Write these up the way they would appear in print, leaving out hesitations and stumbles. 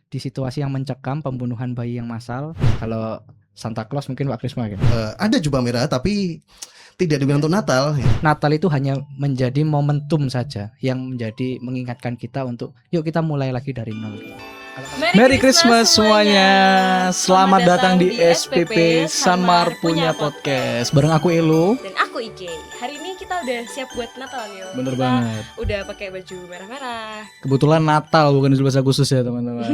di situasi yang mencekam, pembunuhan bayi yang massal. Kalau Santa Claus mungkin Pak Krisma gitu. Ada jubah merah tapi tidak digunakan untuk Natal. Natal itu hanya menjadi momentum saja yang menjadi mengingatkan kita untuk yuk kita mulai lagi dari nol. Merry Christmas semuanya. Selamat datang di SPP Sanmar Punya Podcast. Bareng aku Elo Dan aku Ike. Hari ini kita udah siap buat Natal yo. Bener Kita banget. Udah pakai baju merah-merah. Kebetulan Natal bukan 17 Agustus ya teman-teman.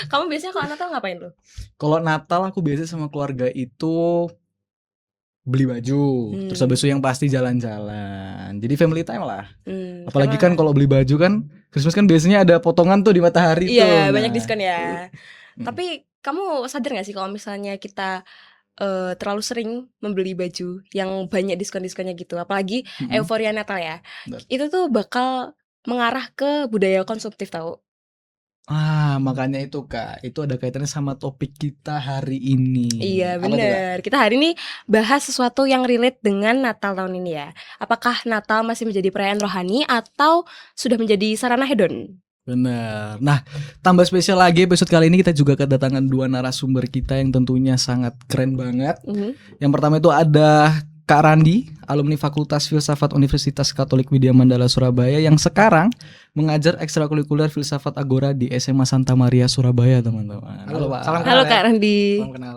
Kamu biasanya kalau Natal ngapain lo? Kalau Natal aku biasa sama keluarga itu beli baju, terus habis itu yang pasti jalan-jalan. Jadi family time lah. Apalagi kan kalau beli baju kan Christmas kan biasanya ada potongan tuh di matahari tuh. Iya, Nah, banyak diskon ya. Tapi kamu sadar gak sih kalau misalnya kita terlalu sering membeli baju yang banyak diskon-diskonnya gitu, apalagi euforia Natal ya, Benar. itu tuh bakal mengarah ke budaya konsumtif tahu. Makanya itu Kak, itu ada kaitannya sama topik kita hari ini. Iya Apa tuh, Kak? benar. Kita hari ini bahas sesuatu yang relate dengan Natal tahun ini ya. Apakah Natal masih menjadi perayaan rohani atau sudah menjadi sarana hedon? Bener. Nah, tambah spesial lagi episode kali ini kita juga kedatangan dua narasumber kita yang tentunya sangat keren banget. Yang pertama itu ada Kak Randi, alumni Fakultas Filsafat Universitas Katolik Widya Mandala Surabaya yang sekarang mengajar ekstrakurikuler Filsafat Agora di SMA Santa Maria Surabaya, teman-teman. Halo, Pak. salam Halo kenal Kak ya. Randi. Salam kenal.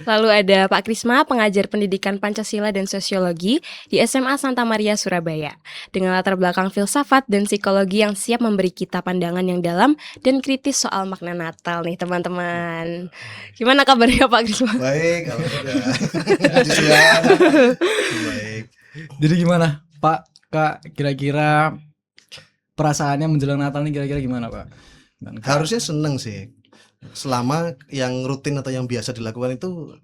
Lalu ada Pak Krisma, pengajar pendidikan Pancasila dan Sosiologi di SMA Santa Maria Surabaya. Dengan latar belakang filsafat dan psikologi yang siap memberi kita pandangan yang dalam dan kritis soal makna Natal nih teman-teman. Gimana kabarnya Pak Krisma? Baik, alhamdulillah. Puji Tuhan. Baik. Jadi gimana, Pak, Kak, kira-kira perasaannya menjelang Natal nih kira-kira gimana, Pak? Dan Kak? Harusnya seneng sih. Selama yang rutin atau yang biasa dilakukan itu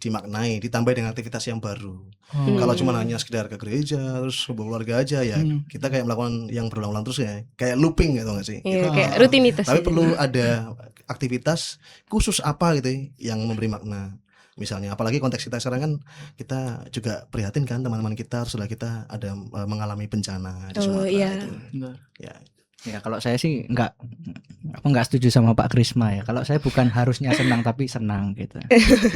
dimaknai, ditambah dengan aktivitas yang baru. Kalau cuma hanya sekedar ke gereja terus kumpul keluarga aja ya, kita kayak melakukan yang berulang-ulang terus ya, kayak looping gitu nggak sih? Iya, kayak rutinitas. Tapi ya. perlu ada aktivitas khusus apa gitu yang memberi makna. Misalnya, apalagi konteks kita sekarang kan kita juga prihatin kan teman-teman kita setelah kita ada mengalami bencana di Sumatera iya. itu. Benar. Ya, Ya kalau saya sih aku nggak setuju sama Pak Krisma ya. Kalau saya bukan harusnya senang tapi senang gitu.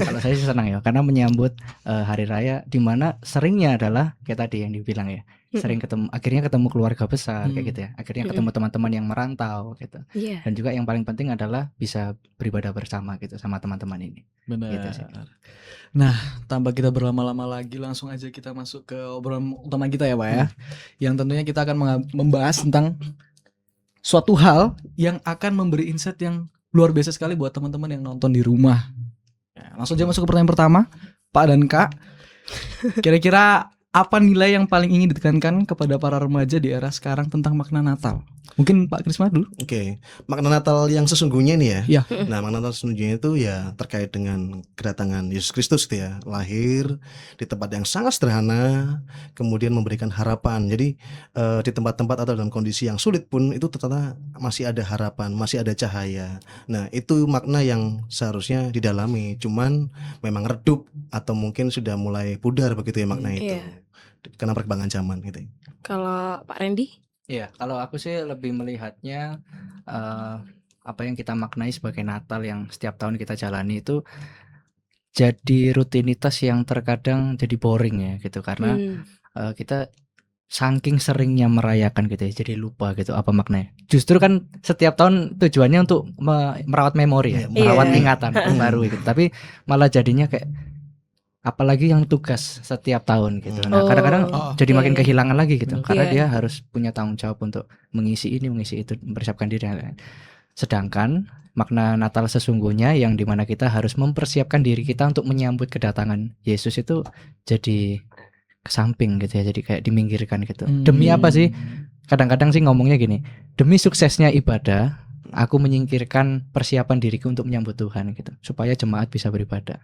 Kalau saya sih senang ya karena menyambut hari raya di mana seringnya adalah kayak tadi yang dibilang ya. Sering akhirnya ketemu keluarga besar kayak gitu ya. Akhirnya ketemu teman-teman yang merantau gitu. Iya. Dan juga yang paling penting adalah bisa beribadah bersama gitu sama teman-teman ini. Benar. Gitu sih. Nah, tanpa kita berlama-lama lagi, langsung aja kita masuk ke obrolan utama kita ya, Pak ya. Yang tentunya kita akan membahas tentang suatu hal yang akan memberi insight yang luar biasa sekali buat teman-teman yang nonton di rumah. Ya, langsung aja masuk ke pertanyaan pertama, Pak dan Kak. Kira-kira apa nilai yang paling ingin ditekankan kepada para remaja di era sekarang tentang makna Natal? Mungkin Pak Krisma dulu. oke. Makna Natal yang sesungguhnya nih ya. Iya. Nah, makna Natal sesungguhnya itu ya terkait dengan kedatangan Yesus Kristus gitu ya, lahir di tempat yang sangat sederhana, kemudian memberikan harapan. Jadi di tempat-tempat atau dalam kondisi yang sulit pun itu ternyata masih ada harapan, masih ada cahaya. Nah, itu makna yang seharusnya didalami, cuman memang redup atau mungkin sudah mulai pudar begitu ya makna itu. Iya. Karena perkembangan zaman gitu. Kalau Pak Randy? Iya, kalau aku sih lebih melihatnya apa yang kita maknai sebagai Natal yang setiap tahun kita jalani itu jadi rutinitas yang terkadang jadi boring ya gitu karena kita saking seringnya merayakan gitu ya jadi lupa gitu apa maknanya. Justru kan setiap tahun tujuannya untuk merawat memori ya, merawat Iya. ingatan baru gitu. Tapi malah jadinya kayak apalagi yang tugas setiap tahun gitu. Nah, kadang-kadang jadi makin kehilangan lagi gitu karena Iya. dia harus punya tanggung jawab untuk mengisi ini, mengisi itu, mempersiapkan diri. Sedangkan makna Natal sesungguhnya yang dimana kita harus mempersiapkan diri kita untuk menyambut kedatangan Yesus itu jadi kesamping gitu ya, jadi kayak diminggirkan gitu. Demi apa sih? Kadang-kadang sih ngomongnya gini, demi suksesnya ibadah, aku menyingkirkan persiapan diriku untuk menyambut Tuhan gitu, supaya jemaat bisa beribadah.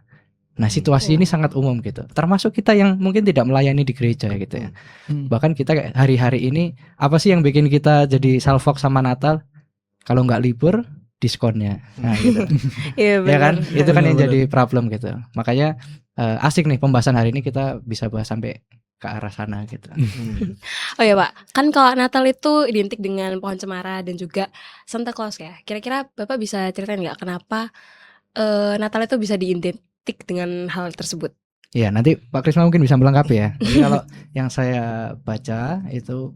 Nah, situasi ini sangat umum gitu. Termasuk kita yang mungkin tidak melayani di gereja gitu ya. Bahkan kita kayak hari-hari ini apa sih yang bikin kita jadi salfok sama Natal? Kalau nggak libur, diskonnya. Nah, gitu. Iya Ya kan? Itu kan yang Benar-benar. jadi problem gitu. Makanya asik nih pembahasan hari ini kita bisa bahas sampai ke arah sana gitu. Oh ya Pak, kan kalau Natal itu identik dengan pohon cemara dan juga Santa Claus ya. Kira-kira Bapak bisa ceritain nggak kenapa Natal itu bisa diidentik dengan hal tersebut? Ya, nanti Pak Krisma mungkin bisa melengkapi ya. Jadi kalau yang saya baca itu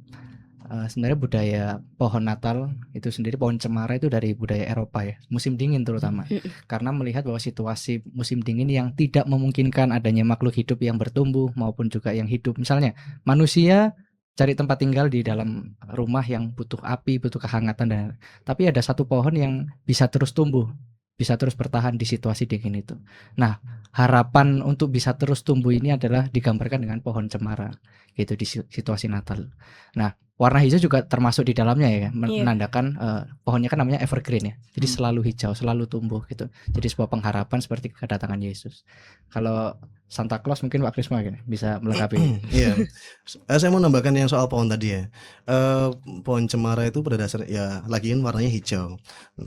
sebenarnya budaya pohon Natal itu sendiri, pohon cemara itu dari budaya Eropa ya, musim dingin terutama. Karena melihat bahwa situasi musim dingin yang tidak memungkinkan adanya makhluk hidup yang bertumbuh maupun juga yang hidup. Misalnya manusia cari tempat tinggal di dalam rumah yang butuh api, butuh kehangatan, dan tapi ada satu pohon yang bisa terus tumbuh, bisa terus bertahan di situasi dingin itu. Nah, harapan untuk bisa terus tumbuh ini adalah digambarkan dengan pohon cemara gitu di situasi Natal. Nah, warna hijau juga termasuk di dalamnya ya, menandakan pohonnya kan namanya evergreen ya. Jadi selalu hijau, selalu tumbuh gitu. Jadi sebuah pengharapan seperti kedatangan Yesus. Kalau Santa Claus mungkin Pak Krisma bisa melengkapi. Iya. Saya mau nambahkan yang soal pohon tadi ya. Pohon cemara itu pada dasarnya ya lagian warnanya hijau.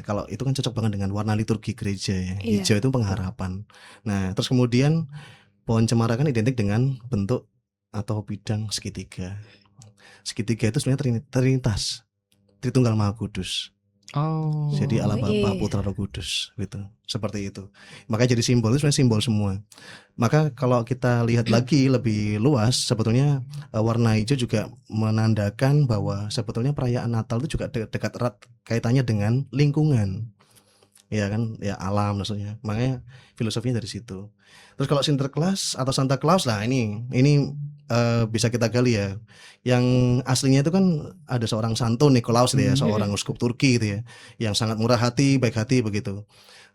Kalau itu kan cocok banget dengan warna liturgi gereja ya. Hijau itu pengharapan. Nah, terus kemudian pohon cemara kan identik dengan bentuk atau bidang segitiga. Segitiga itu sebenarnya Trinitas, Tritunggal Maha Kudus. Oh. Jadi Allah Bapa, Putra, Roh Kudus gitu. Seperti itu. Makanya jadi simbol itu sebenarnya simbol semua. Maka kalau kita lihat lagi lebih luas, sebetulnya warna hijau juga menandakan bahwa sebetulnya perayaan Natal itu juga dekat erat kaitannya dengan lingkungan. Ya kan, ya alam maksudnya. Makanya filosofinya dari situ. Terus kalau Sinterklas atau Santa Claus lah ini bisa kita gali ya. Yang aslinya itu kan ada seorang Santo Nikolaus gitu ya, seorang uskup Turki gitu ya, yang sangat murah hati, baik hati begitu.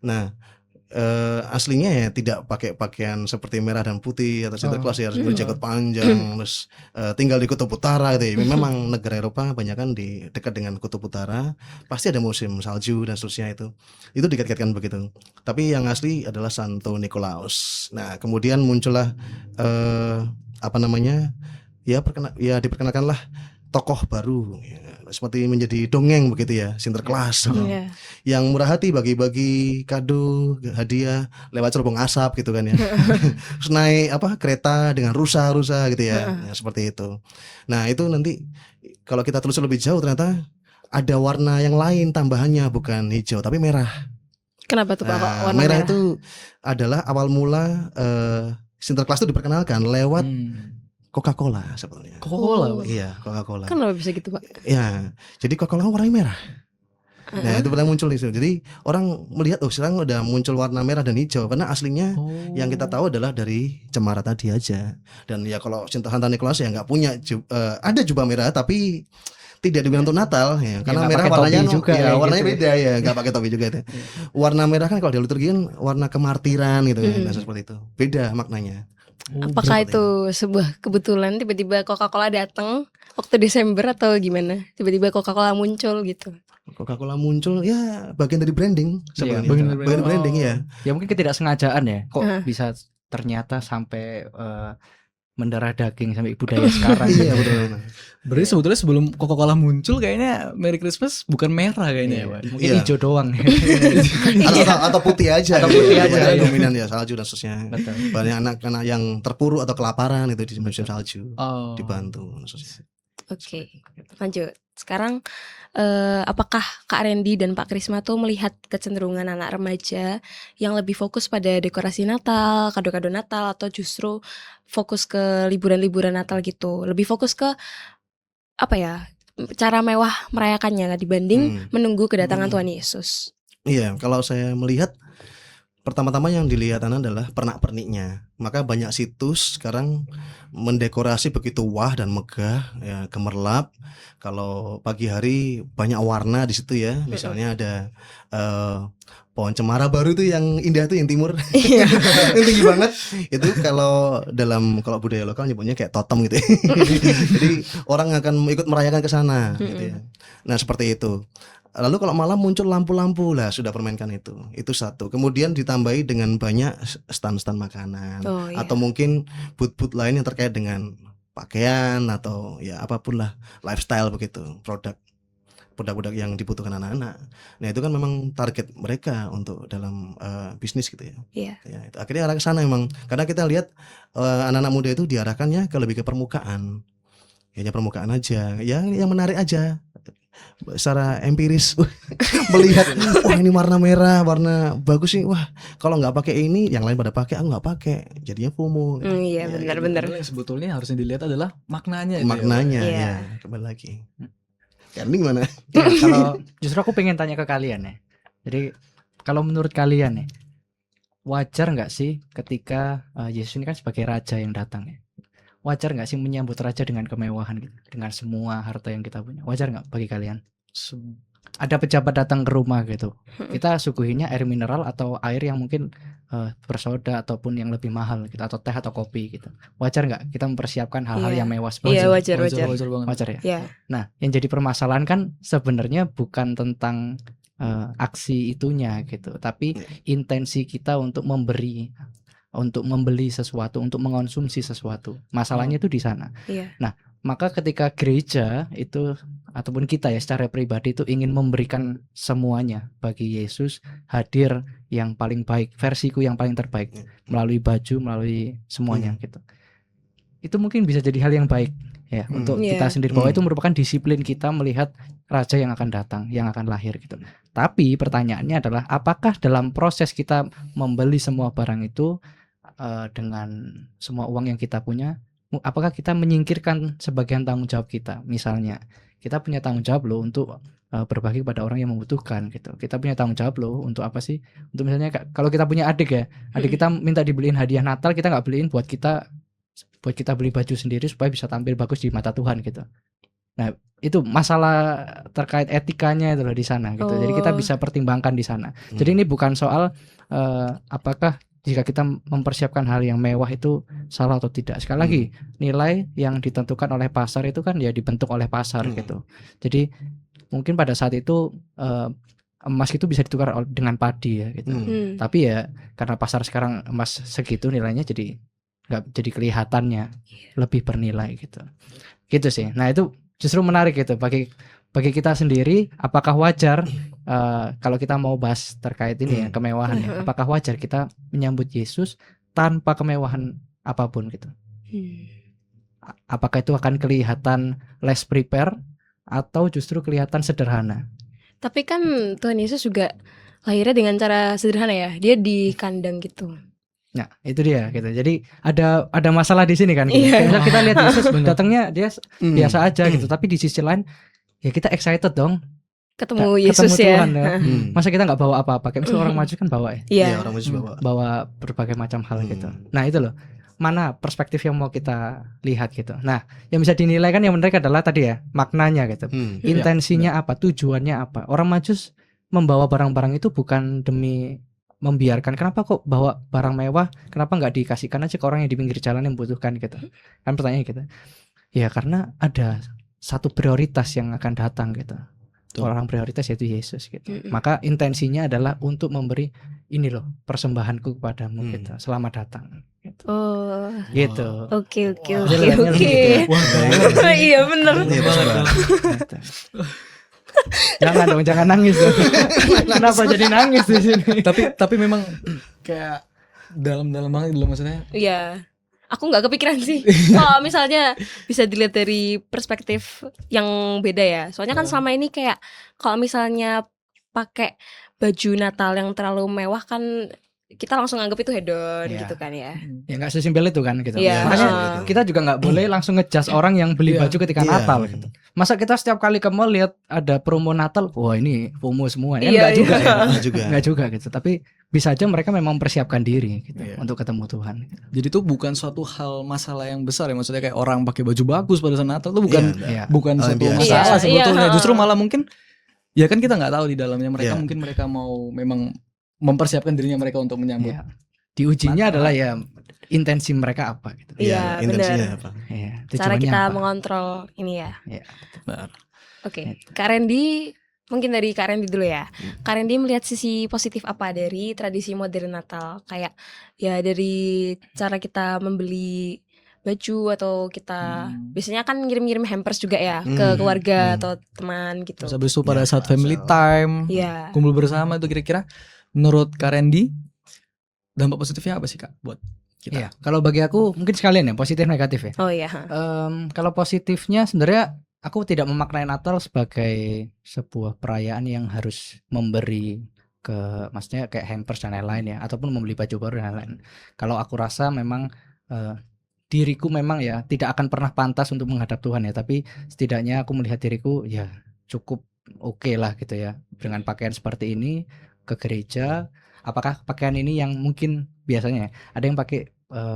Nah, aslinya ya tidak pakai pakaian seperti merah dan putih atau Sinterklas ya, harus berjanggut panjang, terus tinggal di kutub utara gitu ya. Memang negara Eropa banyak kan di dekat dengan kutub utara, pasti ada musim salju dan seterusnya itu dikait-kaitkan begitu. Tapi yang asli adalah Santo Nikolaus. Nah, kemudian muncullah ya diperkenalkanlah tokoh baru ya, seperti menjadi dongeng begitu ya, Sinterklas yang murah hati, bagi-bagi kado hadiah lewat cerobong asap gitu kan ya. Terus naik kereta dengan rusa-rusa gitu ya, seperti itu. Nah itu nanti kalau kita telusur lebih jauh ternyata ada warna yang lain tambahannya, bukan hijau tapi merah. Kenapa tuh Pak warna merah itu adalah awal mula Sinterklas itu diperkenalkan lewat Coca-Cola sebetulnya. Coca-Cola, Iya, Coca-Cola. Kenapa bisa gitu Pak? Ya, jadi Coca-Cola warnanya merah. Nah itu pernah muncul itu. Jadi orang melihat sekarang udah muncul warna merah dan hijau, karena aslinya yang kita tahu adalah dari cemara tadi aja. Dan ya kalau Santa Nikolaus ya nggak punya ada jubah merah tapi tidak dibilang untuk Natal ya, karena merah warnanya juga ya, warnanya gitu beda ya, nggak pakai topi juga itu. Warna merah kan kalau di liturgi kan warna kemartiran gitu kan, seperti itu. Beda maknanya. Apakah itu sebuah kebetulan tiba-tiba Coca-Cola datang waktu Desember atau gimana? Tiba-tiba Coca-Cola muncul gitu. Coca-Cola muncul ya bagian dari branding sebenarnya. Bagian dari branding ya. Ya mungkin ketidaksengajaan ya. Kok bisa ternyata sampai mendarah daging sampai budaya sekarang. Iya betul. Berarti sebetulnya sebelum Coca-Cola muncul kayaknya Merry Christmas bukan merah kayaknya ya Pak. Mungkin hijau doang. atau putih aja. Atau putih aja. Dominan ya salju dan seterusnya. Betul. Banyak anak-anak yang terpuruk atau kelaparan itu di musim salju. Dibantu. Oke, lanjut. Sekarang apakah Kak Randy dan Pak Krisma tuh melihat kecenderungan anak remaja yang lebih fokus pada dekorasi Natal, kado-kado Natal, atau justru fokus ke liburan-liburan Natal gitu? Lebih fokus ke cara mewah merayakannya dibanding menunggu kedatangan Tuhan Yesus? Iya, kalau saya melihat pertama-tama yang dilihat adalah pernak-perniknya. Maka banyak situs sekarang mendekorasi begitu wah dan megah ya, gemerlap. Kalau pagi hari banyak warna di situ ya. Misalnya ada pohon cemara baru itu yang indah tuh yang timur. Yang tinggi banget. Itu kalau budaya lokal nyebutnya kayak totem gitu. Jadi orang akan ikut merayakan ke sana gitu ya. Nah, seperti itu. Lalu kalau malam muncul lampu-lampu lah, sudah permainkan itu satu. Kemudian ditambahi dengan banyak stand-stand makanan atau mungkin booth-booth lain yang terkait dengan pakaian atau ya apapun lah, lifestyle begitu, produk produk-produk yang dibutuhkan anak-anak. Nah itu kan memang target mereka untuk dalam bisnis gitu ya. Iya. Ya, itu akhirnya arah ke sana memang karena kita lihat anak-anak muda itu diarahkannya ke lebih ke permukaan, hanya permukaan aja, yang menarik aja secara empiris melihat wah ini warna merah, warna bagus sih, wah kalau nggak pakai ini yang lain pada pakai, aku nggak pakai, jadinya FOMO. Iya, Ya, benar-benar. Padahal yang sebetulnya harusnya dilihat adalah maknanya itu ya, Pak. maknanya Iya. ya kembali lagi. Kalian gimana? Ya, kalau justru aku pengen tanya ke kalian ya. Jadi kalau menurut kalian ya, wajar nggak sih ketika Yesus ini kan sebagai raja yang datang ya? Wajar nggak sih menyambut raja dengan kemewahan gitu, dengan semua harta yang kita punya? Wajar nggak bagi kalian? Ada pejabat datang ke rumah gitu, kita suguhinnya air mineral atau air yang mungkin bersoda ataupun yang lebih mahal gitu, atau teh atau kopi gitu. Wajar nggak kita mempersiapkan hal-hal Iya. yang mewah seperti Iya, itu? wajar. Wajar banget. Wajar ya. Iya. Nah, yang jadi permasalahan kan sebenarnya bukan tentang aksi itunya gitu, tapi intensi kita untuk memberi, untuk membeli sesuatu, untuk mengonsumsi sesuatu. Masalahnya itu di sana. Iya. Nah, maka ketika gereja itu ataupun kita ya secara pribadi itu ingin memberikan semuanya bagi Yesus, hadir yang paling baik, versiku yang paling terbaik melalui baju, melalui semuanya gitu. Itu mungkin bisa jadi hal yang baik ya untuk Iya. kita sendiri, bahwa itu merupakan disiplin kita melihat raja yang akan datang, yang akan lahir gitu. Tapi pertanyaannya adalah apakah dalam proses kita membeli semua barang itu dengan semua uang yang kita punya, apakah kita menyingkirkan sebagian tanggung jawab kita? Misalnya kita punya tanggung jawab loh untuk berbagi kepada orang yang membutuhkan gitu. Kita punya tanggung jawab loh untuk apa sih? Untuk misalnya kalau kita punya adik ya, adik kita minta dibeliin hadiah Natal, kita nggak beliin buat kita beli baju sendiri supaya bisa tampil bagus di mata Tuhan gitu. Nah, itu masalah terkait etikanya itu loh di sana gitu. Jadi kita bisa pertimbangkan di sana. Jadi ini bukan soal apakah jika kita mempersiapkan hal yang mewah itu salah atau tidak. Sekali lagi, nilai yang ditentukan oleh pasar itu kan ya dibentuk oleh pasar gitu. Jadi mungkin pada saat itu emas itu bisa ditukar dengan padi ya gitu. Tapi ya karena pasar sekarang emas segitu nilainya, jadi nggak jadi kelihatannya lebih bernilai gitu. Gitu sih. Nah, itu justru menarik gitu bagi kita sendiri. Apakah wajar kalau kita mau bahas terkait ini ya, kemewahan ya, apakah wajar kita menyambut Yesus tanpa kemewahan apapun gitu? Apakah itu akan kelihatan less prepare atau justru kelihatan sederhana? Tapi kan Tuhan Yesus juga lahirnya dengan cara sederhana ya. Dia di kandang gitu. Nah, itu dia gitu. Jadi ada masalah di sini kan gitu. Iya. Kayak kita lihat Yesus datangnya dia biasa aja gitu, tapi di sisi lain ya kita excited dong Ketemu Yesus ya. Tuhan ya. Masa kita nggak bawa apa-apa? Kayak misalnya orang maju kan bawa ya. Iya. Orang Yesus Bawa berbagai macam hal gitu. Nah, itu loh. Mana perspektif yang mau kita lihat gitu. Nah, yang bisa dinilai kan yang menarik adalah tadi ya, maknanya gitu. Intensinya apa? Tujuannya apa? Orang Majus membawa barang-barang itu bukan demi membiarkan. Kenapa kok bawa barang mewah? Kenapa nggak dikasihkan aja ke orang yang di pinggir jalan yang membutuhkan gitu? Kan pertanyaannya gitu. Ya karena ada satu prioritas yang akan datang gitu. Orang prioritas yaitu Yesus gitu. Maka intensinya adalah untuk memberi ini loh, persembahanku kepadamu gitu. Selamat datang gitu. Oh. Gitu. Oke. Gitu. Wah, Iya bener. Gitu. Jangan nangis dong. Kenapa jadi nangis di sini? tapi memang kayak dalam banget dulu maksudnya. Iya. Aku nggak kepikiran sih. Kalau misalnya bisa dilihat dari perspektif yang beda ya. Soalnya kan selama ini kayak kalau misalnya pakai baju Natal yang terlalu mewah kan kita langsung anggap itu hedon gitu kan ya. Ya nggak sesimpel itu kan gitu. Iya. Makanya kita juga nggak boleh langsung ngejudge orang yang beli baju ketika Natal gitu. Masa kita setiap kali ke mall lihat ada promo Natal, wah ini FOMO semua ya. Enggak juga ya. Enggak juga gitu. Tapi bisa aja mereka memang mempersiapkan diri gitu untuk ketemu Tuhan. Jadi itu bukan suatu hal masalah yang besar ya, maksudnya kayak orang pakai baju bagus pada saat Natal itu bukan suatu masalah sebetulnya. Justru malah mungkin ya kan kita nggak tahu di dalamnya mereka mungkin mereka mau memang mempersiapkan dirinya mereka untuk menyambut. Diujinya adalah ya intensi mereka apa gitu. Iya, intensinya benar. apa? Iya, Cara kita apa? mengontrol ini ya. Iya. Oke. Kak Randy, mungkin dari Kak Randy dulu ya. Kak Randy melihat sisi positif apa dari tradisi modern Natal? Kayak ya dari cara kita membeli baju atau kita Hmm. biasanya kan ngirim-ngirim hampers juga ya ke Hmm, keluarga hmm. atau teman gitu. Terus habis itu pada Ya, saat family so. time, Iya. kumpul bersama itu kira-kira menurut Kak Randy dampak positifnya apa sih Kak buat kita? Iya, kalau bagi aku mungkin sekalian ya positif negatif ya. Oh iya. Kalau positifnya sebenarnya aku tidak memaknai Natal sebagai sebuah perayaan yang harus memberi maksudnya kayak hampers dan lain-lain ya, ataupun membeli baju baru dan lain-lain. Kalau aku rasa memang diriku memang ya tidak akan pernah pantas untuk menghadap Tuhan ya, tapi setidaknya aku melihat diriku ya cukup oke lah gitu ya dengan pakaian seperti ini ke gereja. Apakah pakaian ini yang mungkin biasanya ada yang pakai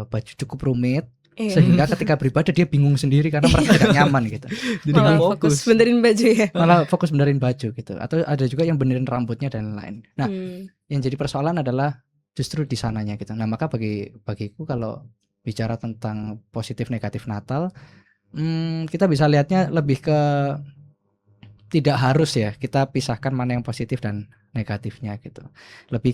baju cukup rumit Iya. sehingga ketika beribadah dia bingung sendiri karena merasa tidak nyaman gitu. Jadi Malah nggak fokus benerin baju ya. Malah fokus benerin baju gitu. Atau ada juga yang benerin rambutnya dan lain. Nah, Hmm. yang jadi persoalan adalah justru di sananya gitu. Nah, maka bagiku kalau bicara tentang positif negatif Natal, kita bisa lihatnya lebih ke tidak harus ya kita pisahkan mana yang positif dan negatifnya gitu. Lebih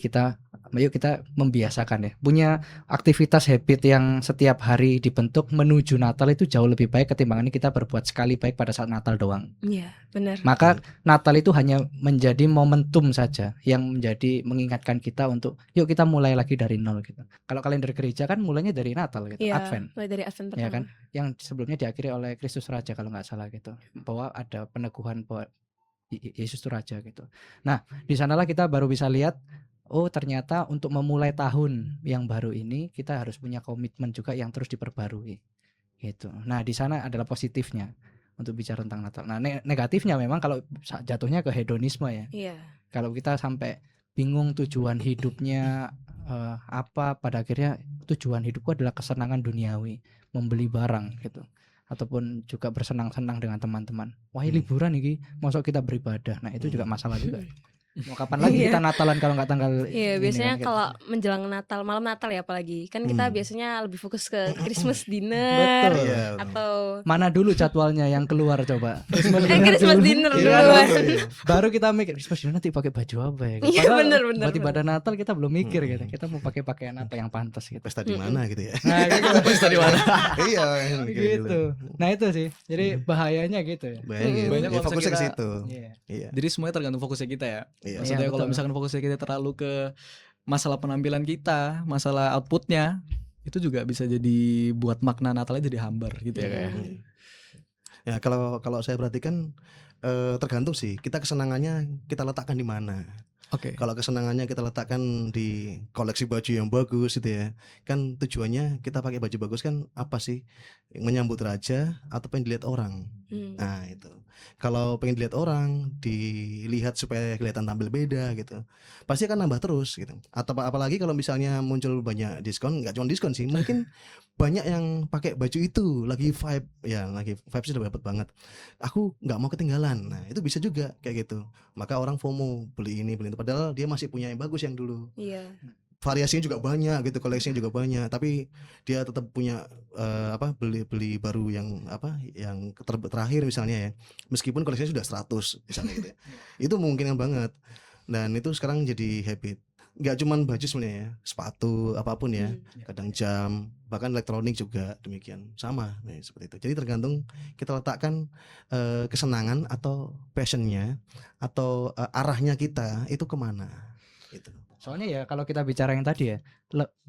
yuk kita membiasakan ya. Punya aktivitas habit yang setiap hari dibentuk menuju Natal itu jauh lebih baik ketimbang kita berbuat sekali baik pada saat Natal doang. Iya, benar. Maka Natal itu hanya menjadi momentum saja yang menjadi mengingatkan kita untuk yuk kita mulai lagi dari nol gitu. Kalau kalender gereja kan mulainya dari Natal gitu, Iya, Advent. mulai dari Advent pertama. Ya kan, yang sebelumnya diakhiri oleh Kristus Raja kalau nggak salah gitu, bahwa ada peneguhan bahwa Yesus itu Raja gitu. Nah, di sanalah kita baru bisa lihat, oh ternyata untuk memulai tahun yang baru ini kita harus punya komitmen juga yang terus diperbarui gitu. Nah, di sana adalah positifnya untuk bicara tentang Natal. Nah, negatifnya memang kalau jatuhnya ke hedonisme ya. Iya. Kalau kita sampai bingung tujuan hidupnya apa, pada akhirnya tujuan hidupku adalah kesenangan duniawi, membeli barang gitu, ataupun juga bersenang-senang dengan teman-teman. Wah, ini liburan nih, masuk kita beribadah. Nah, itu juga masalah juga. Mau kapan lagi kita Natalan kalau nggak tanggal Iya, ini biasanya kan, gitu. kalau menjelang Natal, malam Natal ya apalagi. Kan kita biasanya lebih fokus ke Christmas dinner Betul. Iya. atau Mana dulu jadwalnya yang keluar coba. Christmas dinner Iya, duluan. Baru kita mikir Christmas dinner nanti pakai baju apa ya? Iya, Padahal bener, buat ibadah Natal kita belum mikir gitu. Kita mau pakai pakaian apa yang pantas gitu. Pesta di mana gitu ya. Nah, gitu. Pesta di mana? Iya, Gitu. Nah, itu sih. Jadi bahayanya gitu ya. Banyak, Banyak ya, kalau fokusnya ke misalnya situ. Iya. Iya. Jadi semuanya tergantung fokusnya kita ya. Iya. Maksudnya Iya, kalau betul. misalkan fokusnya kita terlalu ke masalah penampilan kita, masalah outputnya, itu juga bisa jadi buat makna Natalnya jadi hambar gitu ya kayak. Ya, kalau saya perhatikan tergantung sih kita kesenangannya kita letakkan di mana. Oke. Kalau kesenangannya kita letakkan di koleksi baju yang bagus gitu ya, kan tujuannya kita pakai baju bagus kan apa sih? Menyambut raja atau pengen dilihat orang. Nah itu. Kalau pengen dilihat orang, dilihat supaya kelihatan tampil beda gitu, pasti akan nambah terus gitu. Atau apalagi kalau misalnya muncul banyak diskon, nggak cuma diskon sih, mungkin banyak yang pakai baju itu lagi vibe, ya lagi vibe sih udah dapat banget. Aku nggak mau ketinggalan. Nah itu bisa juga kayak gitu. Maka orang FOMO beli ini beli itu, padahal dia masih punya yang bagus yang dulu. Iya. Variasinya juga banyak gitu, koleksinya juga banyak, tapi dia tetap punya beli baru yang terakhir misalnya ya, meskipun koleksinya sudah 100 misalnya gitu ya. Itu memungkinkan banget, dan itu sekarang jadi habit. Nggak cuman baju sebenarnya ya, sepatu apapun ya, kadang jam, bahkan elektronik juga demikian sama. Nah, seperti itu. Jadi tergantung kita letakkan kesenangan atau passionnya atau arahnya kita itu kemana gitu. Soalnya ya kalau kita bicara yang tadi ya,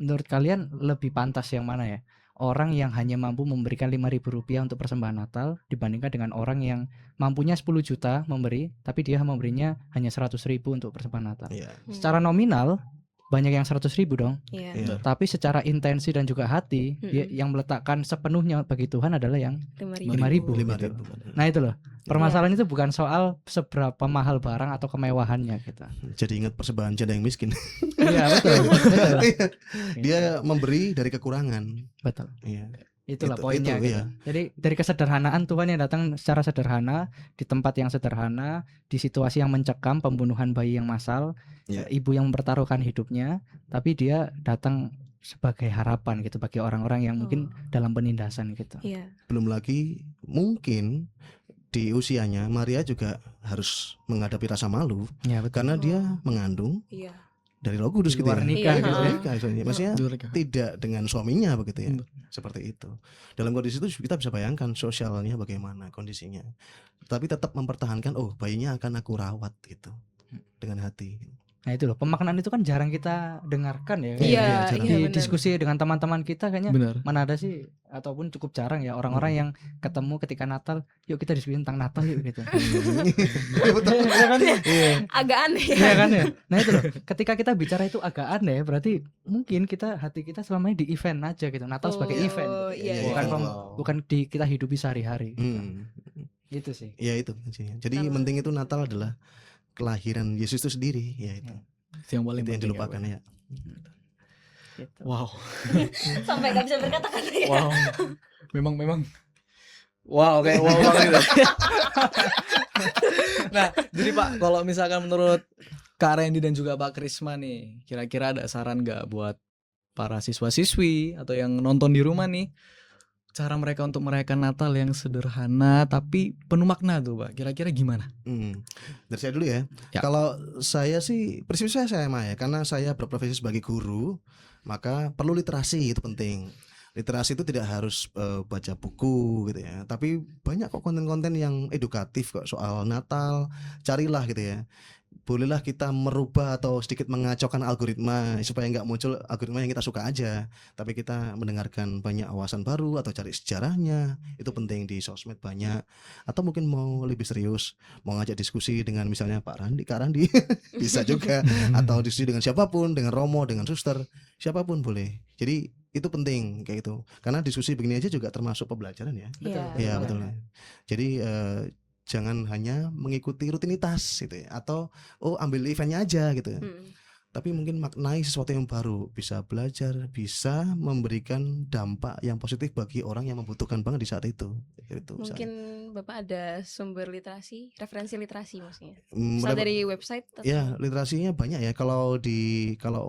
menurut kalian lebih pantas yang mana ya? Orang yang hanya mampu memberikan Rp5.000 untuk persembahan Natal dibandingkan dengan orang yang mampunya 10 juta memberi, tapi dia memberinya hanya 100.000 untuk persembahan Natal. Iya. Secara nominal banyak yang 100.000 dong, Iya. Iya. tapi secara intensi dan juga hati yang meletakkan sepenuhnya bagi Tuhan adalah yang 5.000. 5.000. Nah itu loh, permasalahan itu bukan soal seberapa mahal barang atau kemewahannya gitu. Jadi ingat persembahan janda yang miskin. Iya betul, betul. Dia memberi dari kekurangan. Betul. Iya. Itulah Itu, poinnya gitu. iya. Jadi dari kesederhanaan Tuhan yang datang secara sederhana di tempat yang sederhana, di situasi yang mencekam, pembunuhan bayi yang massal, Iya. ibu yang mempertaruhkan hidupnya, tapi dia datang sebagai harapan gitu bagi orang-orang yang mungkin dalam penindasan gitu. Iya. Belum lagi mungkin di usianya Maria juga harus menghadapi rasa malu Ya betul. karena dia mengandung Iya. dari Roh Kudus Di gitu luar ya. nikah Iya, gitu ya. Nikah, maksudnya Di luar nikah. tidak dengan suaminya begitu ya. Betul. Seperti itu. Dalam kondisi itu kita bisa bayangkan sosialnya bagaimana kondisinya. Tapi tetap mempertahankan bayinya akan aku rawat gitu. Dengan hati. Nah itu loh, pemaknaan itu kan jarang kita dengarkan ya. Iya, jarang. Di benar. diskusi dengan teman-teman kita kayaknya Benar. mana ada sih, ataupun cukup jarang ya orang-orang yang ketemu ketika Natal, yuk kita diskusi tentang Natal yuk gitu. Iya, betul. Iya kan ya? Agak aneh ya. Iya kan ya? Nah itu loh, ketika kita bicara itu agak aneh, berarti mungkin hati kita selama ini di event aja gitu. Natal sebagai event, Iya, bukan iya. bukan kita hidupi sehari-hari. Gitu sih. Ya itu kuncinya. Jadi Kalau- penting itu Natal adalah kelahiran Yesus itu sendiri, ya itu. Itu yang paling Itu yang penting dilupakan ya. Gitu. Wow. Sampai gak bisa berkata-kata ya. Wow. Memang wow, kayak wow banget gitu. Nah, jadi Pak, kalau misalkan menurut Kak Randy dan juga Pak Krisma nih, kira-kira ada saran nggak buat para siswa-siswi atau yang nonton di rumah nih, cara mereka untuk merayakan Natal yang sederhana tapi penuh makna tuh, Pak? Kira-kira gimana? Dari saya dulu ya. Ya. Kalau saya sih prinsip saya sama ya, karena saya berprofesi sebagai guru, maka perlu literasi, itu penting. Literasi itu tidak harus baca buku gitu ya, tapi banyak kok konten-konten yang edukatif kok soal Natal. Carilah gitu ya. Bolehlah kita merubah atau sedikit mengacaukan algoritma supaya nggak muncul algoritma yang kita suka aja, tapi kita mendengarkan banyak wawasan baru atau cari sejarahnya. Itu penting di sosmed banyak. Atau mungkin mau lebih serius, mau ngajak diskusi dengan misalnya Kak Randi bisa juga, atau diskusi dengan siapapun, dengan Romo, dengan suster, siapapun boleh. Jadi itu penting kayak gitu, karena diskusi begini aja juga termasuk pembelajaran ya. Iya, Iya benar. betul. Jadi jangan hanya mengikuti rutinitas gitu ya, atau ambil eventnya aja gitu ya. Tapi mungkin maknai sesuatu yang baru, bisa belajar, bisa memberikan dampak yang positif bagi orang yang membutuhkan banget di saat itu. Gitu, Mungkin Bapak ada sumber literasi, referensi literasi maksudnya. misalnya. Misal dari website atau Ya, literasinya banyak ya. Kalau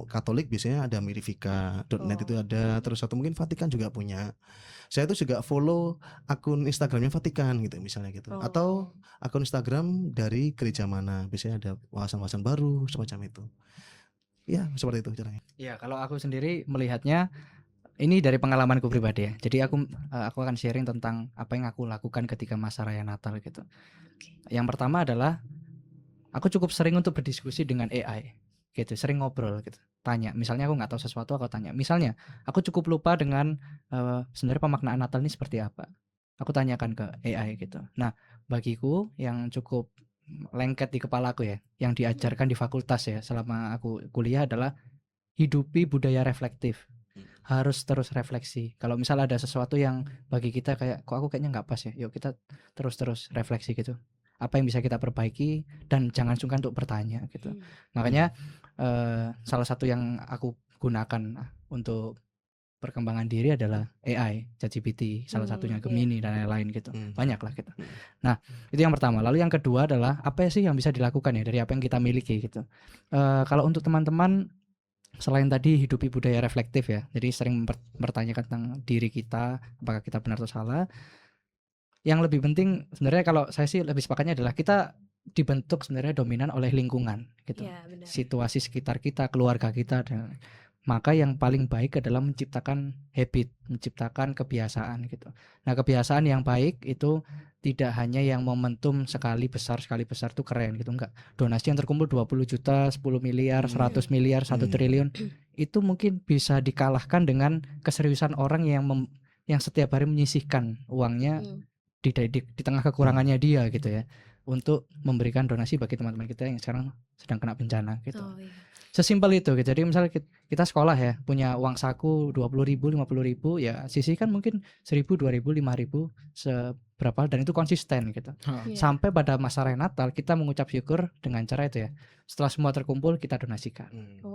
Katolik biasanya ada Mirifica.net itu ada, terus atau mungkin Vatikan juga punya. Saya tuh juga follow akun Instagramnya Vatikan gitu misalnya gitu. Atau akun Instagram dari gereja mana, biasanya ada wawasan-wawasan baru semacam itu. Ya, seperti itu caranya. Ya, kalau aku sendiri melihatnya ini dari pengalamanku pribadi ya. Jadi aku akan sharing tentang apa yang aku lakukan ketika masa raya Natal gitu. Yang pertama adalah aku cukup sering untuk berdiskusi dengan AI gitu, sering ngobrol gitu. Tanya, misalnya aku nggak tahu sesuatu, aku tanya. Misalnya, aku cukup lupa dengan sebenarnya pemaknaan Natal ini seperti apa. Aku tanyakan ke AI gitu. Nah, bagiku yang cukup lengket di kepalaku ya, yang diajarkan di fakultas ya selama aku kuliah adalah hidupi budaya reflektif. Harus terus refleksi. Kalau misal ada sesuatu yang bagi kita kayak kok aku kayaknya nggak pas ya, yuk kita terus refleksi gitu. Apa yang bisa kita perbaiki dan jangan sungkan untuk bertanya gitu. Makanya salah satu yang aku gunakan untuk perkembangan diri adalah AI, ChatGPT, salah satunya Gemini dan lain-lain gitu. Banyak lah gitu. Nah, itu yang pertama. Lalu yang kedua adalah apa sih yang bisa dilakukan ya dari apa yang kita miliki gitu. Kalau untuk teman-teman selain tadi hidupi budaya reflektif ya, jadi sering bertanyakan tentang diri kita, apakah kita benar atau salah. Yang lebih penting sebenarnya kalau saya sih lebih sepakatnya adalah kita dibentuk sebenarnya dominan oleh lingkungan gitu. Iya, benar. Situasi sekitar kita, keluarga kita, dan maka yang paling baik adalah menciptakan habit, menciptakan kebiasaan gitu. Nah, kebiasaan yang baik itu tidak hanya yang momentum sekali besar itu keren gitu, enggak. Donasi yang terkumpul 20 juta, 10 miliar, 100 miliar, 1 triliun itu mungkin bisa dikalahkan dengan keseriusan orang yang setiap hari menyisihkan uangnya di tengah kekurangannya dia gitu ya, untuk memberikan donasi bagi teman-teman kita yang sekarang sedang kena bencana gitu. Sesimpel itu gitu. Jadi misalnya kita sekolah ya, punya uang saku 20.000, 50.000, ya sisihkan mungkin 1.000, 2.000, 5.000 seberapa, dan itu konsisten gitu. Sampai pada masa raya Natal kita mengucap syukur dengan cara itu ya. Setelah semua terkumpul kita donasikan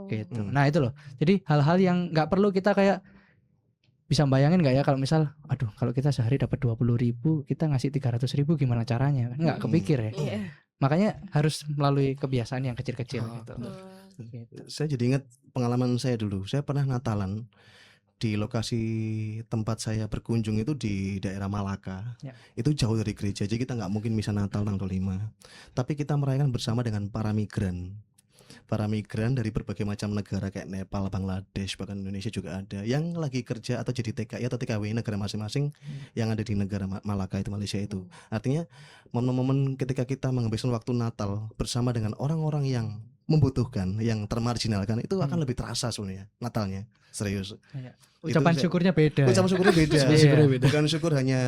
gitu. Nah itu loh. Jadi hal-hal yang nggak perlu kita kayak bisa bayangin nggak ya kalau misal, aduh kalau kita sehari dapat 20.000, kita ngasih 300.000 gimana caranya? Nggak kepikir ya. Makanya harus melalui kebiasaan yang kecil-kecil gitu. Saya jadi ingat pengalaman saya dulu. Saya pernah Natalan di lokasi tempat saya berkunjung itu di daerah Malaka. Itu jauh dari gereja, jadi kita nggak mungkin bisa Natal tanggal 5. Tapi kita merayakan bersama dengan para migran. para migran dari berbagai macam negara kayak Nepal, Bangladesh, bahkan Indonesia juga ada yang lagi kerja atau jadi TKI atau TKW negara masing-masing yang ada di negara Malaka itu, Malaysia itu. Artinya momen-momen ketika kita menghabiskan waktu Natal bersama dengan orang-orang yang membutuhkan, yang termarginalkan, itu akan lebih terasa sebenarnya Natalnya. Serius. Iya. Ucapan Itu syukurnya beda. ucapan syukurnya beda. Syukurnya beda. Bukan syukur hanya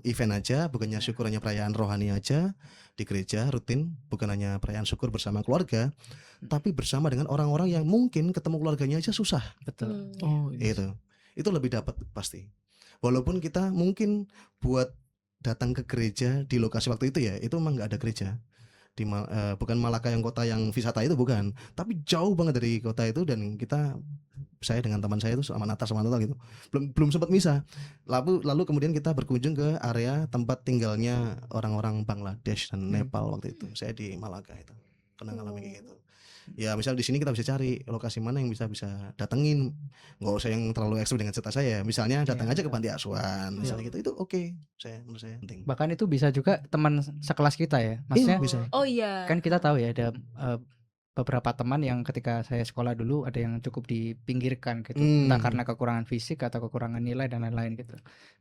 event aja, bukannya syukur hanya perayaan rohani aja di gereja rutin, bukan hanya perayaan syukur bersama keluarga, tapi bersama dengan orang-orang yang mungkin ketemu keluarganya aja susah. Betul. Oh, iya. Itu lebih dapat pasti. Walaupun kita mungkin buat datang ke gereja di lokasi waktu itu ya, itu memang nggak ada gereja. Bukan Malaka yang kota yang wisata itu, bukan, tapi jauh banget dari kota itu, dan saya dengan teman saya itu sama Natal gitu belum sempat misa, lalu kemudian kita berkunjung ke area tempat tinggalnya orang-orang Bangladesh dan Nepal. Waktu itu saya di Malaka itu pernah ngalamin kayak gitu. Ya misal di sini kita bisa cari lokasi mana yang bisa datengin, nggak usah yang terlalu ekstrim dengan cerita saya, misalnya datang aja ke panti asuhan misalnya gitu, itu oke. Menurut saya penting. Bahkan itu bisa juga teman sekelas kita ya, Iya, maksudnya bisa. Oh iya. kan kita tahu ya ada beberapa teman yang ketika saya sekolah dulu ada yang cukup dipinggirkan gitu, entah karena kekurangan fisik atau kekurangan nilai dan lain-lain gitu.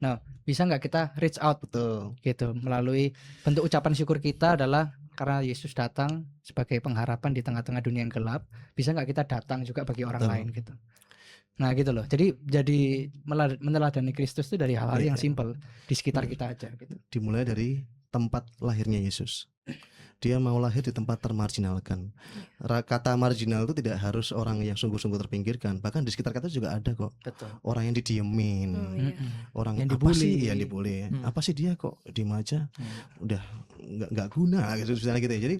Nah, bisa nggak kita reach out Betul. gitu melalui bentuk ucapan syukur kita adalah karena Yesus datang sebagai pengharapan di tengah-tengah dunia yang gelap, bisa nggak kita datang juga bagi orang Betul. lain gitu. Nah gitu loh, jadi meneladani Kristus itu dari hal-hal yang simpel di sekitar kita aja gitu. Dimulai dari tempat lahirnya Yesus. Dia mau lahir di tempat termarginalkan. Kata marginal itu tidak harus orang yang sungguh-sungguh terpinggirkan, bahkan di sekitar kita juga ada kok Betul. orang yang didiemin, Iya. orang Yang apa dibully. sih yang dibully, apa sih dia kok diem aja, udah nggak guna gitu misalnya gitu ya. Jadi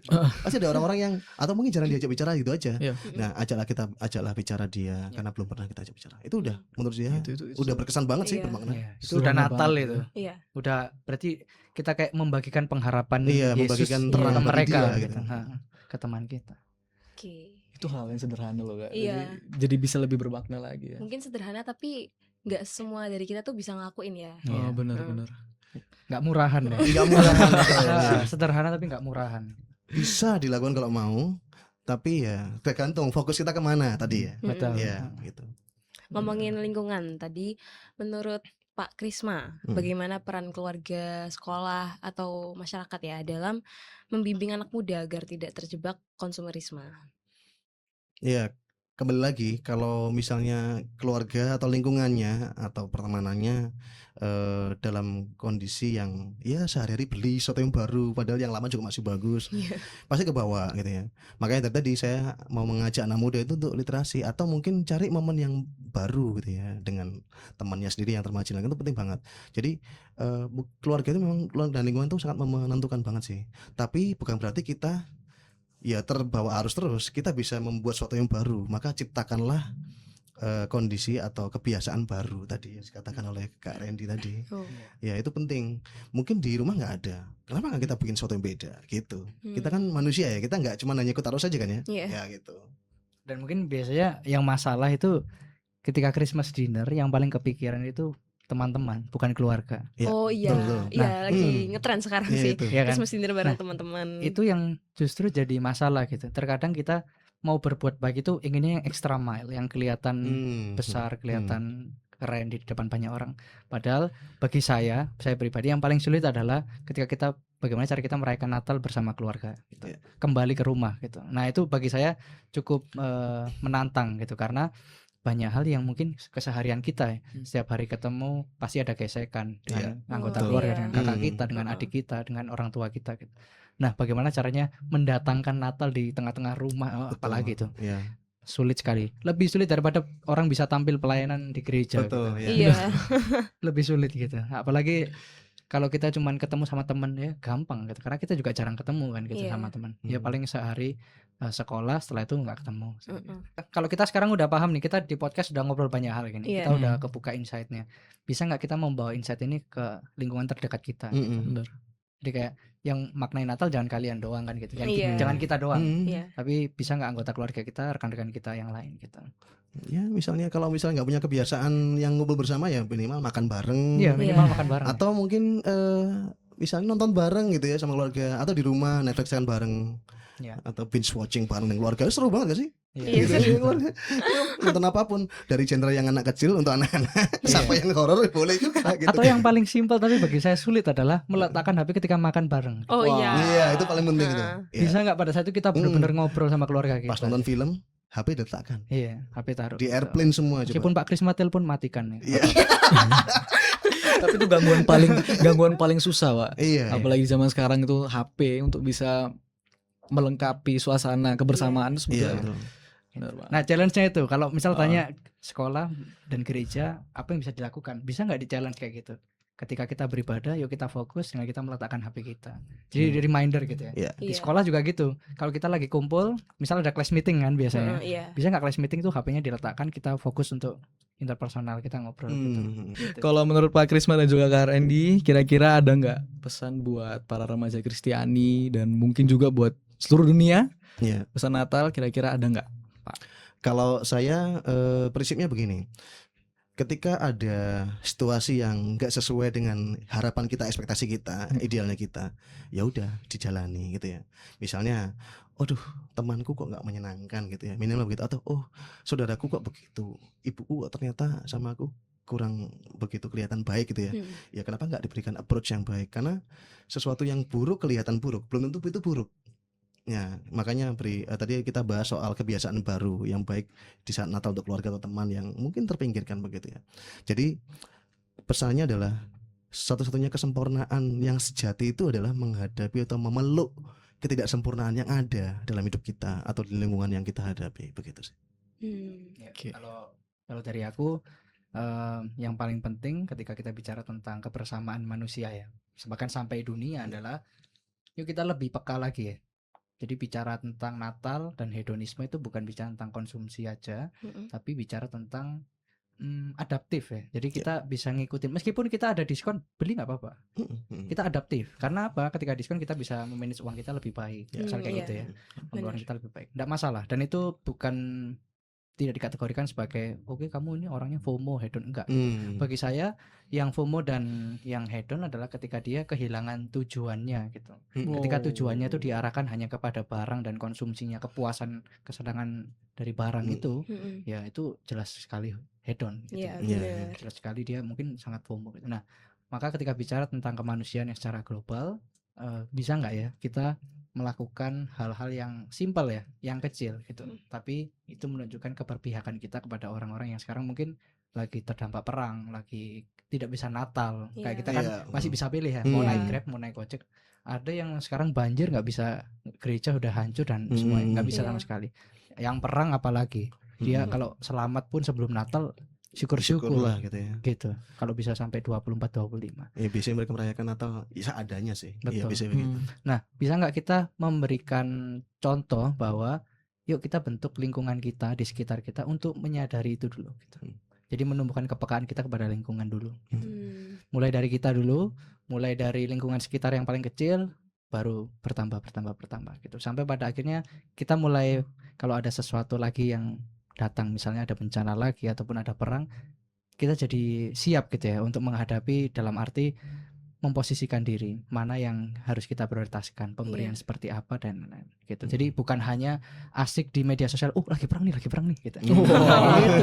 pasti ada orang-orang yang, atau mungkin jarang diajak bicara gitu aja. Iya. Nah ajaklah bicara dia karena belum pernah kita ajak bicara. Itu udah menurut saya Itu udah berkesan banget sih, Iya. bermakna. Iya, itu udah Sederhana Natal banget itu. Iya. Udah berarti kita kayak membagikan pengharapan Iya, Yesus membagikan ke terang bagi mereka dia, gitu. gitu. Ke teman kita. Oke. Itu hal yang sederhana loh, Kak. Iya. Jadi bisa lebih bermakna lagi ya. Mungkin sederhana tapi nggak semua dari kita tuh bisa ngelakuin ya. Iya. Oh, benar-benar. Nggak murahan ya. Nggak murahan. Sederhana tapi nggak murahan. Bisa dilakukan kalau mau, tapi ya tergantung fokus kita kemana tadi ya. Betul. Ya gitu. Ngomongin lingkungan tadi, menurut Pak Krisma, bagaimana peran keluarga, sekolah, atau masyarakat ya dalam membimbing anak muda agar tidak terjebak konsumerisme? Ya, kembali lagi kalau misalnya keluarga atau lingkungannya atau pertemanannya dalam kondisi yang ya sehari-hari beli sesuatu yang baru padahal yang lama juga masih bagus, pasti kebawa gitu ya. Makanya tadi saya mau mengajak anak muda itu untuk literasi atau mungkin cari momen yang baru gitu ya dengan temannya sendiri yang termarginalkan, itu penting banget. Jadi keluarga itu memang, keluarga dan lingkungan itu sangat menentukan banget sih. Tapi bukan berarti kita ya terbawa arus terus, kita bisa membuat sesuatu yang baru. Maka ciptakanlah kondisi atau kebiasaan baru tadi yang dikatakan oleh Kak Randy tadi. Ya itu penting. Mungkin di rumah nggak ada, kenapa nggak kita bikin sesuatu yang beda gitu. Kita kan manusia ya, kita nggak cuma hanya ikut arus aja kan ya. Ya gitu. Dan mungkin biasanya yang masalah itu ketika Christmas dinner yang paling kepikiran itu teman-teman, bukan keluarga. Ya, Oh iya, betul. iya Nah, lagi ngetren sekarang Iya, sih. itu. Iya kan? Christmas dinner bareng Nah, teman-teman. Itu yang justru jadi masalah gitu. Terkadang kita mau berbuat baik itu inginnya yang extra mile, yang kelihatan besar, kelihatan keren di depan banyak orang. Padahal bagi saya pribadi yang paling sulit adalah ketika kita bagaimana cara kita merayakan Natal bersama keluarga gitu. Kembali ke rumah gitu. Nah, itu bagi saya cukup menantang gitu, karena banyak hal yang mungkin keseharian kita ya. Setiap hari ketemu pasti ada gesekan dengan anggota keluarga, dengan kakak kita, dengan adik kita, dengan orang tua kita gitu. Nah, bagaimana caranya mendatangkan Natal di tengah-tengah rumah, apalagi itu sulit sekali, lebih sulit daripada orang bisa tampil pelayanan di gereja. Betul, gitu. Iya. Lebih sulit gitu, apalagi kalau kita cuman ketemu sama teman ya gampang gitu, karena kita juga jarang ketemu kan gitu sama teman. Ya paling sehari sekolah, setelah itu nggak ketemu. Kalau kita sekarang udah paham nih, kita di podcast udah ngobrol banyak hal gini, kita udah kebuka insight-nya. Bisa nggak kita membawa insight ini ke lingkungan terdekat kita? Bener. Jadi kayak yang maknai Natal jangan kalian doang kan gitu, jangan kita doang, tapi bisa nggak anggota keluarga kita, rekan-rekan kita yang lain gitu. Ya misalnya kalau misalnya nggak punya kebiasaan yang ngumpul bersama ya minimal makan bareng. Iya, minimal makan bareng. Atau mungkin misalnya nonton bareng gitu ya sama keluarga, atau di rumah Netflix-an bareng, Ya. atau binge watching bareng dengan keluarga. Seru banget gak sih? Iya, Gitu ya, keluarga. Nonton apapun, dari genre yang anak kecil untuk anak-anak sampai yang horor boleh juga gitu. Atau yang paling simpel tapi bagi saya sulit adalah meletakkan HP ketika makan bareng. Oh Wah. iya. Iya, itu paling penting itu. Heeh. Iya. Bisa nggak pada saat itu kita benar-benar ngobrol sama keluarga kita? Pas nonton film, HP diletakkan Iya, HP taruh. di gitu. airplane semua Meskipun coba. Pak Krisma telepon matikan ya. Iya. Tapi itu gangguan paling susah, Pak. Iya. Apalagi zaman sekarang itu HP untuk bisa melengkapi suasana kebersamaan itu Iya, sebetulnya. betul. Benar, Pak. Nah, challenge-nya itu kalau misal tanya sekolah dan gereja apa yang bisa dilakukan? Bisa nggak di-challenge kayak gitu? Ketika kita beribadah, yuk kita fokus dengan kita meletakkan HP kita. Jadi reminder gitu ya. Iya. Di Iya. sekolah juga gitu. Kalau kita lagi kumpul, misal ada class meeting kan biasanya. Iya. Bisa nggak class meeting tuh HP-nya diletakkan, kita fokus untuk interpersonal, kita ngobrol gitu. Gitu. Kalau menurut Pak Krisma dan juga Kak Randy, kira-kira ada nggak pesan buat para remaja Kristiani dan mungkin juga buat seluruh dunia? Iya. Pesan Natal kira-kira ada nggak? Kalau saya prinsipnya begini. Ketika ada situasi yang nggak sesuai dengan harapan kita, ekspektasi kita, idealnya kita, ya udah dijalani gitu ya. Misalnya, aduh temanku kok nggak menyenangkan gitu ya, minimal begitu. Atau oh saudaraku kok begitu, ibuku kok ternyata sama aku kurang begitu kelihatan baik gitu ya. Ya kenapa nggak diberikan approach yang baik? Karena sesuatu yang buruk kelihatan buruk, belum tentu itu buruk. Ya, makanya tadi kita bahas soal kebiasaan baru yang baik di saat Natal untuk keluarga atau teman yang mungkin terpinggirkan begitu ya. Jadi pesannya adalah satu-satunya kesempurnaan yang sejati itu adalah menghadapi atau memeluk ketidaksempurnaan yang ada dalam hidup kita atau di lingkungan yang kita hadapi begitu sih. Ya, Oke. kalau dari aku yang paling penting ketika kita bicara tentang kebersamaan manusia ya, bahkan sampai dunia adalah yuk kita lebih peka lagi ya. Jadi bicara tentang Natal dan hedonisme itu bukan bicara tentang konsumsi aja, tapi bicara tentang adaptif ya. Jadi kita bisa ngikutin meskipun kita ada diskon, beli nggak apa-apa. Kita adaptif. Karena apa? Ketika diskon kita bisa memanage uang kita lebih baik. Misal kayak iya. gitu ya. Pengeluaran kita lebih baik. Nggak masalah. Dan itu bukan tidak dikategorikan sebagai oke kamu ini orangnya FOMO hedon, enggak. Bagi saya yang FOMO dan yang hedon adalah ketika dia kehilangan tujuannya gitu. Ketika tujuannya itu diarahkan hanya kepada barang dan konsumsinya, kepuasan, kesenangan dari barang itu, ya itu jelas sekali hedon gitu. Iya, Iya, benar. Jelas sekali dia mungkin sangat FOMO gitu. Nah, maka ketika bicara tentang kemanusiaan yang secara global, bisa nggak ya kita melakukan hal-hal yang simpel ya, yang kecil gitu. Tapi itu menunjukkan keberpihakan kita kepada orang-orang yang sekarang mungkin lagi terdampak perang, lagi tidak bisa Natal. Kayak kita kan Iya. masih bisa pilih ya, mau Iya. naik Grab, mau naik Gojek. Ada yang sekarang banjir nggak bisa, gereja udah hancur dan semua nggak bisa sama Iya. sekali. Yang perang apalagi, dia kalau selamat pun sebelum Natal syukur-syukur Syukurlah gitu ya. gitu. Kalau bisa sampai 24-25. Ya biasanya mereka merayakan Natal ya seadanya sih. Iya Betul. bisa begitu. Nah, bisa nggak kita memberikan contoh bahwa yuk kita bentuk lingkungan kita di sekitar kita untuk menyadari itu dulu gitu. Jadi menumbuhkan kepekaan kita kepada lingkungan dulu. Mulai dari kita dulu, mulai dari lingkungan sekitar yang paling kecil, baru bertambah gitu. Sampai pada akhirnya kita mulai kalau ada sesuatu lagi yang datang, misalnya ada bencana lagi ataupun ada perang, kita jadi siap gitu ya untuk menghadapi, dalam arti memposisikan diri mana yang harus kita prioritaskan, pemberian seperti apa dan lain-lain gitu. Jadi bukan hanya asik di media sosial, lagi perang nih gitu. Gitu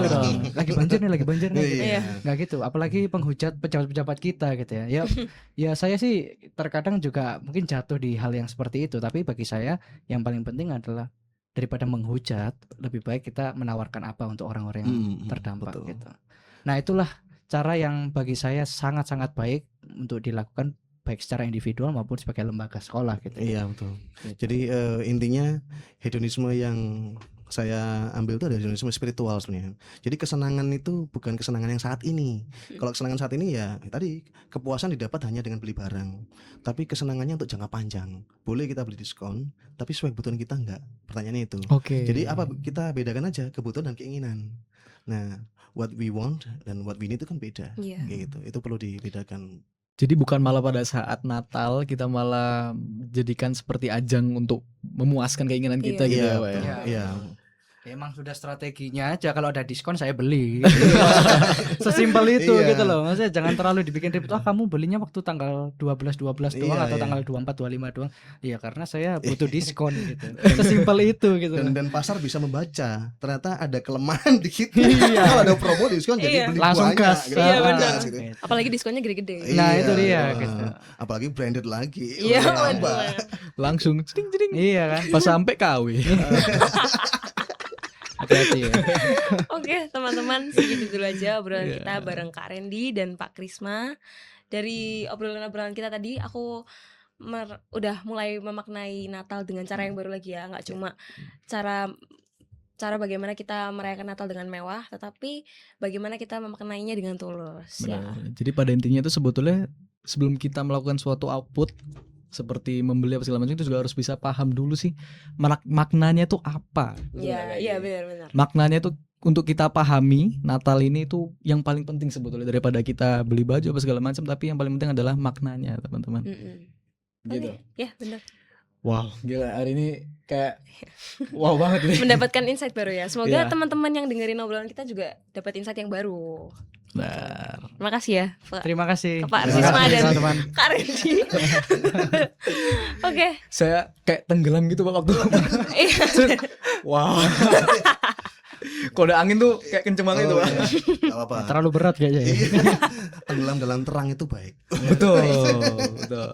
dong. Lagi banjir nih gitu. Iya. Nggak gitu, apalagi penghujat pejabat-pejabat kita gitu ya. Ya saya sih terkadang juga mungkin jatuh di hal yang seperti itu, tapi bagi saya yang paling penting adalah daripada menghujat, lebih baik kita menawarkan apa untuk orang-orang yang terdampak betul. gitu. Nah, itulah cara yang bagi saya sangat-sangat baik untuk dilakukan baik secara individual maupun sebagai lembaga sekolah gitu. Iya betul. Gitu. Jadi intinya hedonisme yang saya ambil itu adalah hedonisme spiritual sebenarnya. Jadi kesenangan itu bukan kesenangan yang saat ini. Kalau kesenangan saat ini ya tadi kepuasan didapat hanya dengan beli barang. Tapi kesenangannya untuk jangka panjang. Boleh kita beli diskon, tapi sesuai kebutuhan kita enggak. Pertanyaannya itu. Oke. Jadi apa kita bedakan aja kebutuhan dan keinginan. Nah, what we want dan what we need itu kan beda. Iya. Kayak gitu. Itu perlu dibedakan. Jadi bukan malah pada saat Natal kita malah jadikan seperti ajang untuk memuaskan keinginan kita gitu ya, Pak ya. Iya. Emang sudah strateginya aja, kalau ada diskon saya beli. Sesimpel itu Iya. gitu loh. Maksudnya jangan terlalu dibikin ribet. Oh, kamu belinya waktu tanggal 12 doang Iya, atau iya. tanggal 24 25 doang. Iya, karena saya butuh diskon gitu. Sesimpel itu gitu. Dan pasar bisa membaca ternyata ada kelemahan di kita. Iya. Kalau ada promo diskon jadi Iya. beli Langsung banyak, gas. gitu. Iya, Langsung benar. gas, gitu. Apalagi diskonnya gede-gede. Nah, Iya, itu dia, wah. gitu. Apalagi branded lagi. Iya, Wah, benar. tambah. Langsung ceding-ceding. Iya kan. Pas sampai KW. Hati-hati ya. Oke, teman-teman, segitu dulu aja obrolan Iya. kita bareng Kak Randy dan Pak Krisma. Dari obrolan-obrolan kita tadi, aku udah mulai memaknai Natal dengan cara yang baru lagi ya, nggak cuma cara bagaimana kita merayakan Natal dengan mewah, tetapi bagaimana kita memaknainya dengan tulus. Ya. Benar. Jadi pada intinya itu sebetulnya sebelum kita melakukan suatu output seperti membeli apa segala macam itu juga harus bisa paham dulu sih maknanya tuh apa. Iya, benar-benar. Maknanya tuh untuk kita pahami Natal ini itu yang paling penting sebetulnya daripada kita beli baju apa segala macam, tapi yang paling penting adalah maknanya, teman-teman. Gitu. Oke, ya benar. Wow, gila hari ini kayak wow banget nih. Mendapatkan insight baru ya. Semoga Iya. teman-teman yang dengerin obrolan kita juga dapat insight yang baru. Nah, Terima kasih ya, Pak Terima kasih. Pak Terima Risma kasih, dan teman-teman. Kak Randy. Oke. saya kayak tenggelam gitu Pak waktu. Iya. Wow. Kode angin tuh kayak kenceng banget itu, Oh, Pak. iya. Gak apa-apa. Terlalu berat kayaknya ya. Iya. Tenggelam dalam terang itu baik. Betul, betul.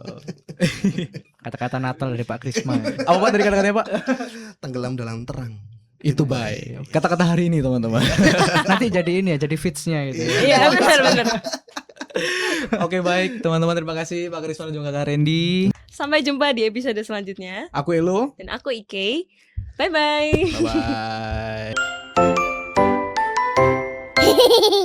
Kata-kata Natal dari Pak Krisma. Apa Pak dari kata-katanya Pak? Tenggelam dalam terang. Itu baik. Kata-kata hari ini teman-teman. Nanti jadi ini ya, jadi fitsnya gitu. Iya, benar-benar. Oke baik teman-teman, terima kasih Pak Krisma dan juga Kak Randy. Sampai jumpa di episode selanjutnya. Aku Elo. Dan aku Ike. Bye-bye. Bye bye.